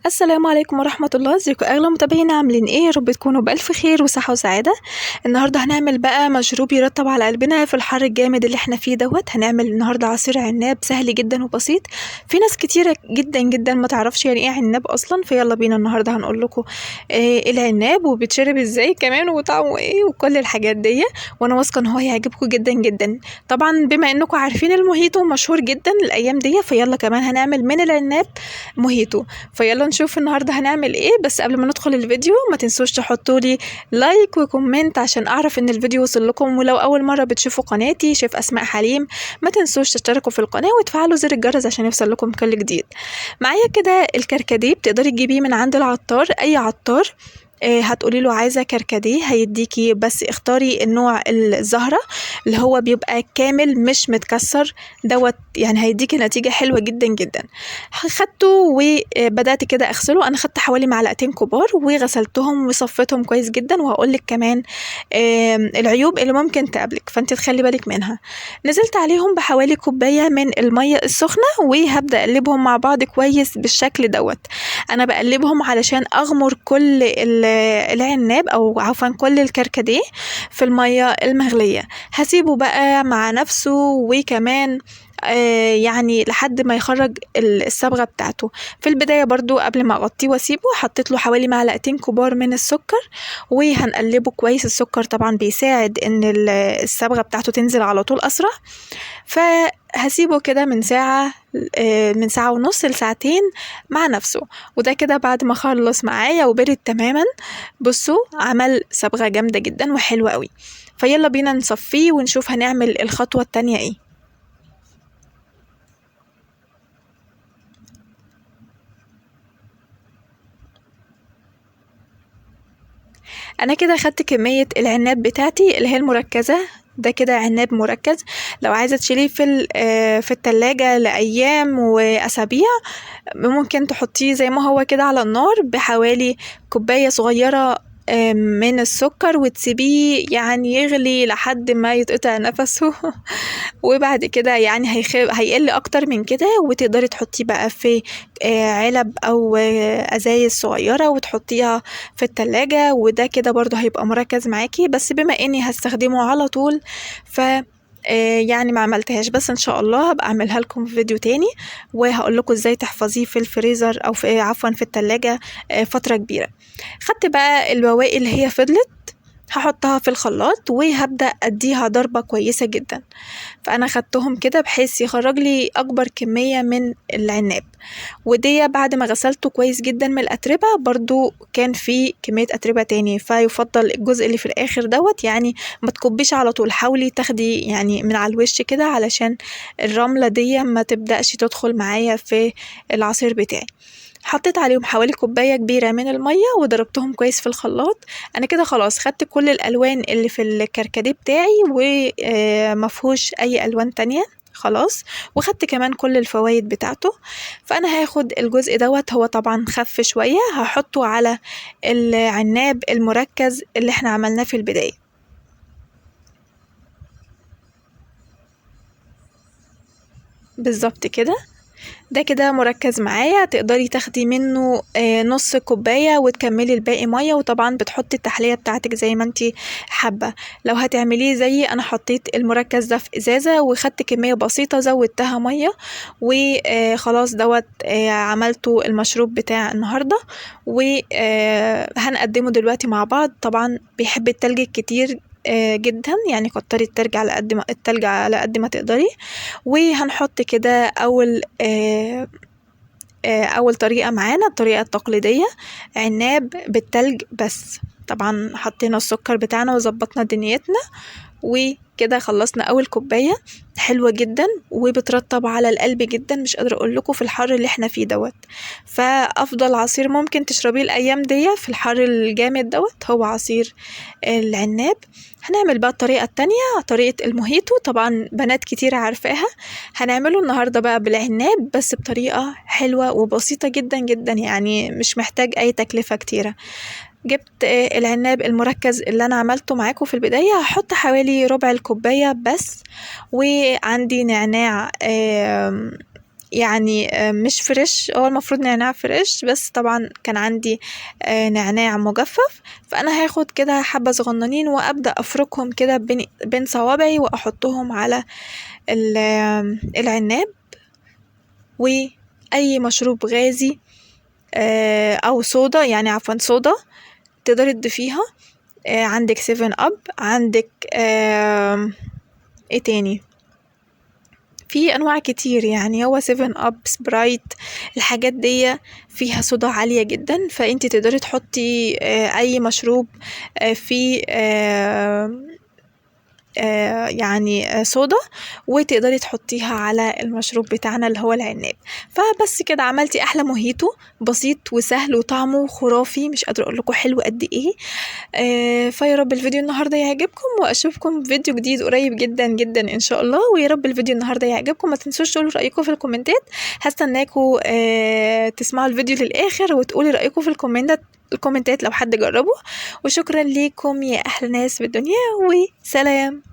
السلام عليكم ورحمة الله. ازيكم اغلى متابعين؟ عاملين ايه؟ يا رب تكونوا بألف خير وصحة وسعادة. النهاردة هنعمل بقى مشروب يرطب على قلبنا في الحر الجامد اللي احنا فيه دوت. هنعمل النهاردة عصير عناب سهل جدا وبسيط. في ناس كتيرة جدا جدا ما تعرفش يعني ايه عناب اصلا، فيلا بينا النهاردة هنقول لكم إيه العناب وبيتشرب ازاي كمان وطعمه ايه وكل الحاجات دي، وانا واثقة ان هو هيعجبكم جدا جدا. طبعا بما انكم عارفين الموهيتو مشهور جدا الايام دي، فيلا كمان هنعمل من العناب موهيتو. فيلا نشوف النهارده هنعمل ايه. بس قبل ما ندخل الفيديو ما تنسوش تحطوا لي لايك وكومنت عشان اعرف ان الفيديو وصل لكم، ولو اول مره بتشوفوا قناتي شيف اسماء حليم ما تنسوش تشتركوا في القناه وتفعلوا زر الجرس عشان يوصل لكم كل جديد. معايا كده الكركديه، بتقدري تجيبيه من عند العطار، اي عطار. هتقولي له عايزه كركديه هيديكي، بس اختاري النوع الزهره اللي هو بيبقى كامل مش متكسر دوت، يعني هيديكي نتيجه حلوه جدا جدا. خدته وبدات كده اغسله. انا خدت حوالي معلقتين كبار وغسلتهم وصفيتهم كويس جدا، وهقولك كمان العيوب اللي ممكن تقابلك فانت تخلي بالك منها. نزلت عليهم بحوالي كوبايه من الميه السخنه وهبدا اقلبهم مع بعض كويس بالشكل دوت. انا بقلبهم علشان اغمر كل العناب او عفوا كل الكركديه في الميه المغليه. هسيبه بقى مع نفسه وكمان يعني لحد ما يخرج الصبغة بتاعته. في البداية برضو قبل ما اغطيه واسيبه حطيت له حوالي معلقتين كبار من السكر وهنقلبه كويس. السكر طبعا بيساعد ان الصبغة بتاعته تنزل على طول اسرع. فهسيبه كده من ساعة، من ساعة ونص لساعتين مع نفسه. وده كده بعد ما خلص معايا وبرد تماما. بصوا عمل صبغة جامدة جدا وحلوة قوي. فيلا بينا نصفيه ونشوف هنعمل الخطوة التانية ايه. انا كده خدت كمية العناب بتاعتي اللي هي المركزة. ده كده عناب مركز. لو عايزة تشيليه في التلاجة لأيام وأسابيع ممكن تحطيه زي ما هو كده على النار بحوالي كوباية صغيرة من السكر وتسيبيه يعني يغلي لحد ما يتقطع نفسه وبعد كده يعني هيقل اكتر من كده، وتقدري تحطيه بقى في علب او ازايز صغيرة وتحطيها في التلاجة، وده كده برضو هيبقى مركز معاكي. بس بما اني هستخدمه على طول ف يعني ما عملتهاش، بس ان شاء الله هبقى اعملها لكم في فيديو تاني وهقول لكم ازاي تحفظيه في الفريزر او في عفوا في التلاجة فترة كبيرة. خدت بقى البواقي اللي هي فضلت هحطها في الخلاط وهبدأ اديها ضربة كويسة جدا. فانا خدتهم كده بحيث يخرج لي اكبر كمية من العناب. ودي بعد ما غسلته كويس جدا من الاتربة، برضو كان في كمية اتربة تاني، فيفضل الجزء اللي في الاخر دوت يعني ما تكبيش على طول، حاولي تاخدي يعني من على الوش كده علشان الرملة دي ما تبدأش تدخل معايا في العصير بتاعي. حطيت عليهم حوالي كوباية كبيرة من المية وضربتهم كويس في الخلاط. انا كده خلاص خدت كل الالوان اللي في الكركديه بتاعي ومفهوش اي الوان تانية خلاص، وخدت كمان كل الفوائد بتاعته. فانا هاخد الجزء دوت، هو طبعا خف شوية، هحطه على العناب المركز اللي احنا عملناه في البداية. بالظبط كده. ده كده مركز معايا، تقدري تاخدي منه نص كوباية وتكملي الباقي مية، وطبعا بتحطي التحلية بتاعتك زي ما انتي حابة. لو هتعمليه زي انا حطيت المركز ده في ازازة وخدت كمية بسيطة زودتها مية وخلاص دوت عملته المشروب بتاع النهاردة. وهنقدمه دلوقتي مع بعض. طبعا بيحب التلج الكتير جدا، يعني كتري التلج على قد ما تقدري. وهنحط كده اول طريقة معانا الطريقة التقليدية، عناب بالتلج بس. طبعا حطينا السكر بتاعنا وظبطنا دنيتنا وكده خلصنا اول كوباية. حلوة جدا وبترطب على القلب جدا، مش قادرة اقول لكم في الحر اللي احنا فيه دوت. فافضل عصير ممكن تشربيه الايام دي في الحر الجامد دوت هو عصير العناب. هنعمل بقى الطريقة التانية، طريقة الموهيتو. طبعا بنات كتير عارفاها. هنعمله النهاردة بقى بالعناب بس بطريقة حلوة وبسيطة جدا جدا، يعني مش محتاج اي تكلفة كتيرة. جبت العناب المركز اللي انا عملته معاكم في البداية، هحط حوالي ربع الكوباية بس. وعندي نعناع يعني مش فريش، هو المفروض نعناع فريش، بس طبعا كان عندي نعناع مجفف. فانا هاخد كده حبة صغننين وابدأ افركهم كده بين صوابعي واحطهم على العناب. واي مشروب غازي او صودا، يعني عفوا صودا تقدري تضيفيها. عندك 7 اب، عندك ايه تاني، في انواع كتير يعني. هو 7 اب، سبرايت، الحاجات دي فيها صودا عالية جدا، فانتي تقدري تحطي اي مشروب فيه يعني صودا، وتقدري تحطيها على المشروب بتاعنا اللي هو العناب. فبس كده عملتي احلى موهيتو، بسيط وسهل وطعمه خرافي، مش قادره اقول لكم حلو قد ايه. فيا رب الفيديو النهارده يعجبكم، واشوفكم في فيديو جديد قريب جدا جدا ان شاء الله. ويا رب الفيديو النهارده يعجبكم، ما تنسوش تقولوا رايكم في الكومنتات. هستناكم تسمعوا الفيديو للاخر وتقولي رايكم في الكومنتات لو حد جربه. وشكرا ليكم يا احلى ناس في الدنيا، وسلام.